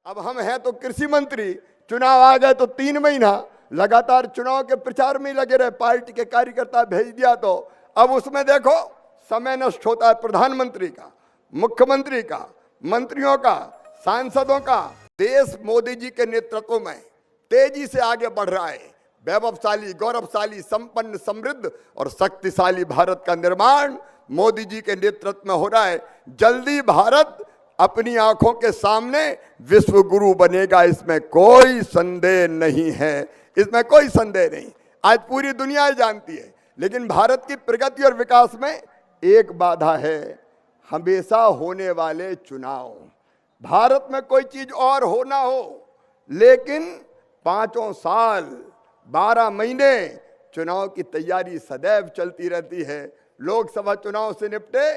अब हम हैं तो कृषि मंत्री, चुनाव आ गए तो 3 महीना लगातार चुनाव के प्रचार में ही लगे रहे, पार्टी के कार्यकर्ता भेज दिया तो अब उसमें देखो समय नष्ट होता है प्रधानमंत्री का, मुख्यमंत्री का, मंत्रियों का, सांसदों का। देश मोदी जी के नेतृत्व में तेजी से आगे बढ़ रहा है। वैभवशाली, गौरवशाली, संपन्न, समृद्ध और शक्तिशाली भारत का निर्माण मोदी जी के नेतृत्व में हो रहा है। जल्दी भारत अपनी आंखों के सामने विश्व गुरु बनेगा, इसमें कोई संदेह नहीं है, इसमें कोई संदेह नहीं। आज पूरी दुनिया जानती है, लेकिन भारत की प्रगति और विकास में एक बाधा है, हमेशा होने वाले चुनाव। भारत में कोई चीज और हो ना हो, लेकिन 5 साल 12 महीने चुनाव की तैयारी सदैव चलती रहती है। लोकसभा चुनाव से निपटे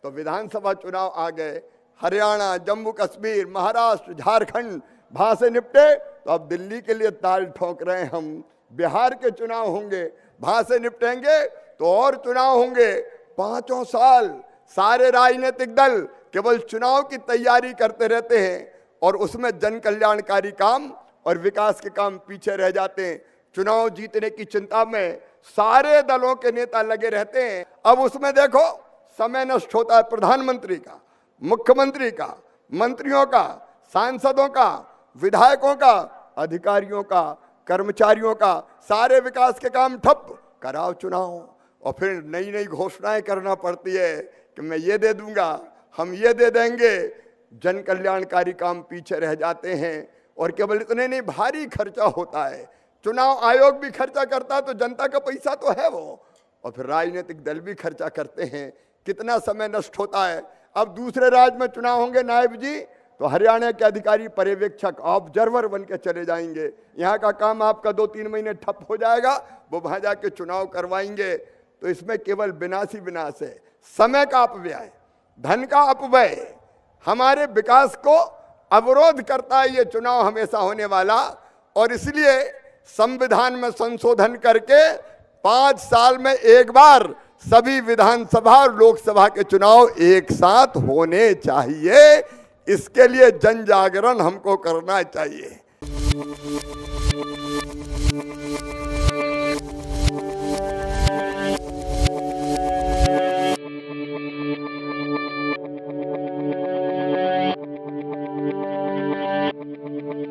तो विधानसभा चुनाव आ गए, हरियाणा, जम्मू कश्मीर, महाराष्ट्र, झारखंड वहां से निपटे तो अब दिल्ली के लिए ताल ठोक रहे हैं हम। बिहार के चुनाव होंगे, वहां से निपटेंगे तो और चुनाव होंगे। 5 साल सारे राजनीतिक दल केवल चुनाव की तैयारी करते रहते हैं और उसमें जन कल्याणकारी काम और विकास के काम पीछे रह जाते हैं। चुनाव जीतने की चिंता में सारे दलों के नेता लगे रहते हैं। अब उसमें देखो समय नष्ट होता है प्रधानमंत्री का, मुख्यमंत्री का, मंत्रियों का, सांसदों का, विधायकों का, अधिकारियों का, कर्मचारियों का। सारे विकास के काम ठप, कराओ चुनाव और फिर नई नई घोषणाएं करना पड़ती है कि मैं ये दे दूंगा, हम ये दे देंगे। जन कल्याणकारी काम पीछे रह जाते हैं और केवल इतने नहीं, भारी खर्चा होता है। चुनाव आयोग भी खर्चा करता है तो जनता का पैसा तो है वो, और फिर राजनीतिक दल भी खर्चा करते हैं। कितना समय नष्ट होता है। अब दूसरे राज्य में चुनाव होंगे नायब जी, तो हरियाणा के अधिकारी पर्यवेक्षक ऑब्जर्वर बन के चले जाएंगे। यहाँ का काम आपका 2-3 महीने ठप हो जाएगा, वो वहां जाके चुनाव करवाएंगे। तो इसमें केवल विनाश ही विनाश है, समय का अपव्यय, धन का अपव्यय, हमारे विकास को अवरोध करता है ये चुनाव हमेशा होने वाला। और इसलिए संविधान में संशोधन करके 5 साल में एक बार सभी विधानसभा और लोकसभा के चुनाव एक साथ होने चाहिए। इसके लिए जन जागरण हमको करना चाहिए।